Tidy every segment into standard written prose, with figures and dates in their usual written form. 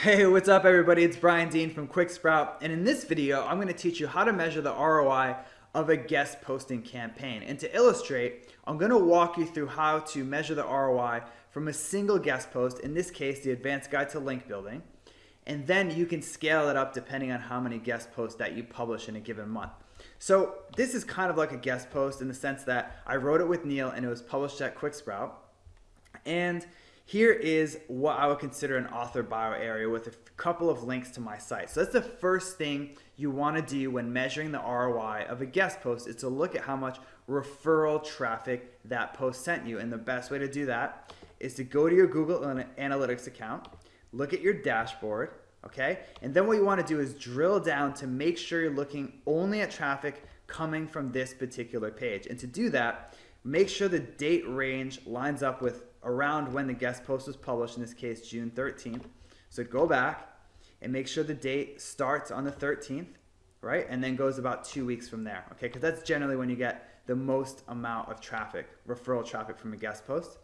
Hey, what's up everybody? It's Brian Dean from QuickSprout, and in this video I'm going to teach you how to measure the ROI of a guest posting campaign. And to illustrate, I'm going to walk you through how to measure the ROI from a single guest post, in this case the Advanced Guide to Link Building, and then you can scale it up depending on how many guest posts that you publish in a given month. So this is kind of like a guest post in the sense that I wrote it with Neil and it was published at QuickSprout. And here is what I would consider an author bio area with a couple of links to my site. So that's the first thing you want to do when measuring the ROI of a guest post, is to look at how much referral traffic that post sent you. And the best way to do that is to go to your Google Analytics account, look at your dashboard, okay? And then what you want to do is drill down to make sure you're looking only at traffic coming from this particular page. And to do that, make sure the date range lines up with around when the guest post was published, in this case June 13th. So go back and make sure the date starts on the 13th, right? And then goes about 2 weeks from there, okay? Because that's generally when you get the most amount of traffic, referral traffic from a guest post.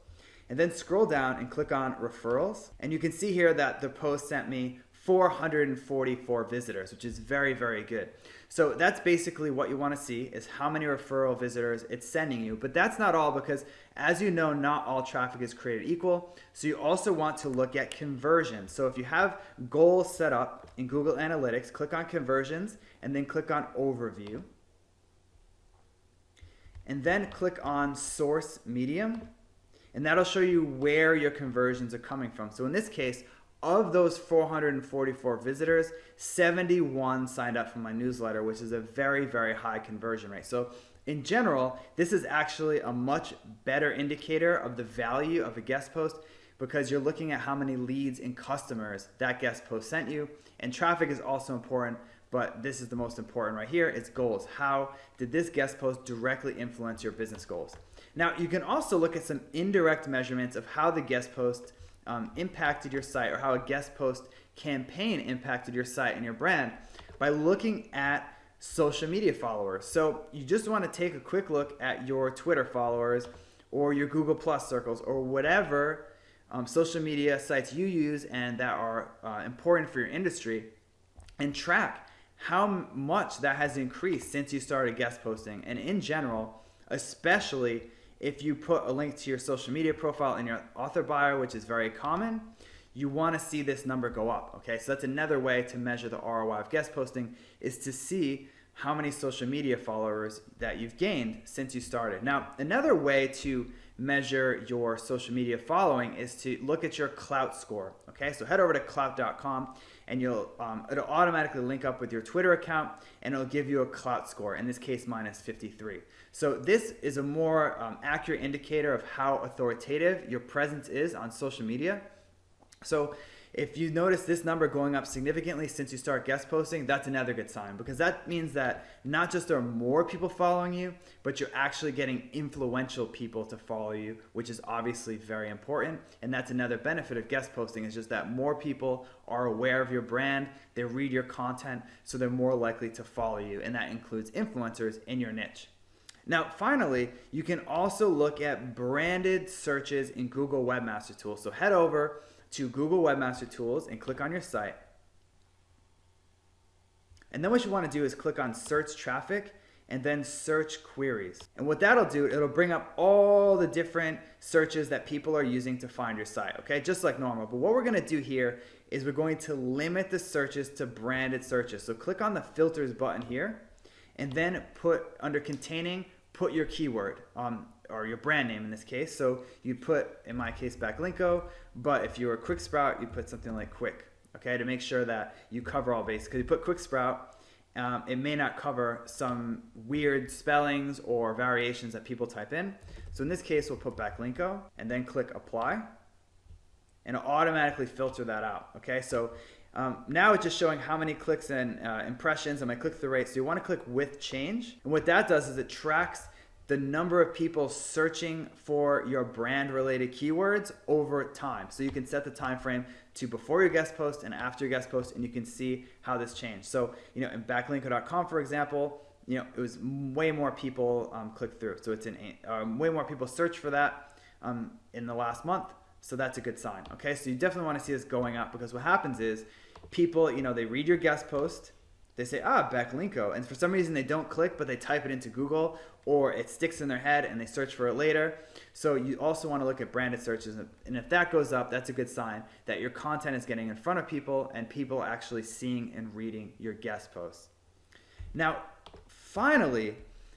And then scroll down and click on referrals. And you can see here that the post sent me 444 visitors, which is very, very good. So that's basically what you want to see, is how many referral visitors it's sending you. But that's not all, because as you know, not all traffic is created equal. So you also want to look at conversions. So if you have goals set up in Google Analytics, click on conversions and then click on overview. And then click on source medium. And that'll show you where your conversions are coming from. So in this case, of those 444 visitors, 71 signed up for my newsletter, which is a very, very high conversion rate. So in general, this is actually a much better indicator of the value of a guest post, because you're looking at how many leads and customers that guest post sent you. And traffic is also important, but this is the most important right here. It's goals. How did this guest post directly influence your business goals? Now, you can also look at some indirect measurements of how the guest post impacted your site, or how a guest post campaign impacted your site and your brand, by looking at social media followers. So you just want to take a quick look at your Twitter followers or your Google Plus circles, or whatever social media sites you use and that are important for your industry, and track how much that has increased since you started guest posting. And in general, especially if you put a link to your social media profile in your author bio, which is very common, you want to see this number go up, okay? So that's another way to measure the ROI of guest posting, is to see how many social media followers that you've gained since you started. Now, another way to measure your social media following is to look at your Clout score, okay? So head over to clout.com and it'll automatically link up with your Twitter account, and it'll give you a Clout score. In this case, mine is 53. So this is a more accurate indicator of how authoritative your presence is on social media. So if you notice this number going up significantly since you start guest posting, that's another good sign, because that means that not just are more people following you, but you're actually getting influential people to follow you, which is obviously very important. And that's another benefit of guest posting, is just that more people are aware of your brand, they read your content, so they're more likely to follow you, and that includes influencers in your niche. Now, finally, you can also look at branded searches in Google Webmaster Tools. So head over to Google Webmaster Tools and click on your site. And then what you want to do is click on Search Traffic and then Search Queries. And what that'll do, it'll bring up all the different searches that people are using to find your site, okay? Just like normal. But what we're going to do here is we're going to limit the searches to branded searches. So click on the Filters button here, and then put under Containing, put your keyword, or your brand name in this case. So you put, in my case, Backlinko, but if you were QuickSprout, you put something like Quick, okay, to make sure that you cover all bases. Because you put QuickSprout, it may not cover some weird spellings or variations that people type in. So in this case, we'll put Backlinko and then click Apply, and it'll automatically filter that out, okay? So now it's just showing how many clicks and impressions and my click-through rate. So you want to click With Change. And what that does is it tracks the number of people searching for your brand-related keywords over time. So you can set the time frame to before your guest post and after your guest post, and you can see how this changed. So, you know, in backlinko.com, for example, you know, it was way more people click through. So it's way more people search for that in the last month So that's a good sign. Okay, so you definitely want to see this going up, because what happens is people, they read your guest post, they say, backlinko, and for some reason they don't click, but they type it into Google, or it sticks in their head and they search for it later. So you also want to look at branded searches, and if that goes up, that's a good sign that your content is getting in front of people and people actually seeing and reading your guest posts. Now, finally,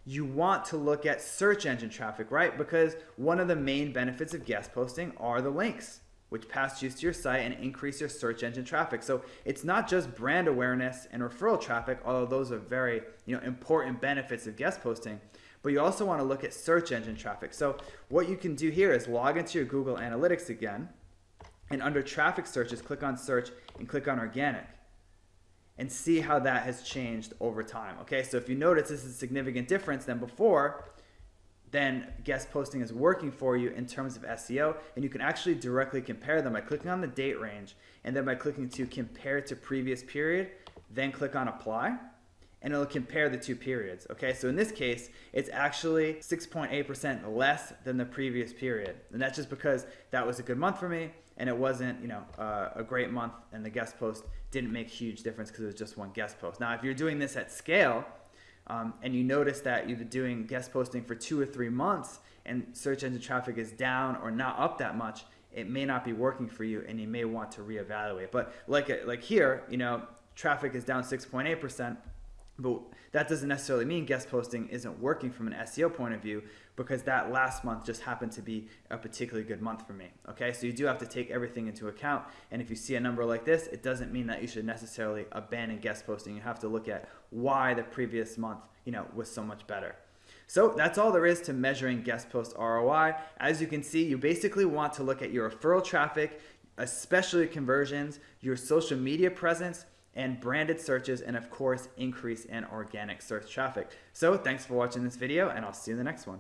you want to look at search engine traffic, right? Because one of the main benefits of guest posting are the links, which pass juice to your site and increase your search engine traffic. So it's not just brand awareness and referral traffic, although those are very important benefits of guest posting, but you also want to look at search engine traffic. So what you can do here is log into your Google Analytics again, and under traffic searches, click on search and click on organic, and see how that has changed over time. Okay, so if you notice this is a significant difference than before, then guest posting is working for you in terms of SEO, and you can actually directly compare them by clicking on the date range, and then by clicking to compare to previous period, then click on apply, and it'll compare the two periods. Okay, so in this case, it's actually 6.8% less than the previous period, and that's just because that was a good month for me, and it wasn't a great month, and the guest post didn't make a huge difference because it was just one guest post. Now, if you're doing this at scale, and you notice that you've been doing guest posting for 2 or 3 months and search engine traffic is down or not up that much, it may not be working for you, and you may want to reevaluate. But like here, traffic is down 6.8%, but that doesn't necessarily mean guest posting isn't working from an SEO point of view, because that last month just happened to be a particularly good month for me. Okay, so you do have to take everything into account, and if you see a number like this, it doesn't mean that you should necessarily abandon guest posting. You have to look at why the previous month was so much better. So that's all there is to measuring guest post ROI. As you can see, you basically want to look at your referral traffic, especially conversions, your social media presence, and branded searches, and of course, increase in organic search traffic. So thanks for watching this video, and I'll see you in the next one.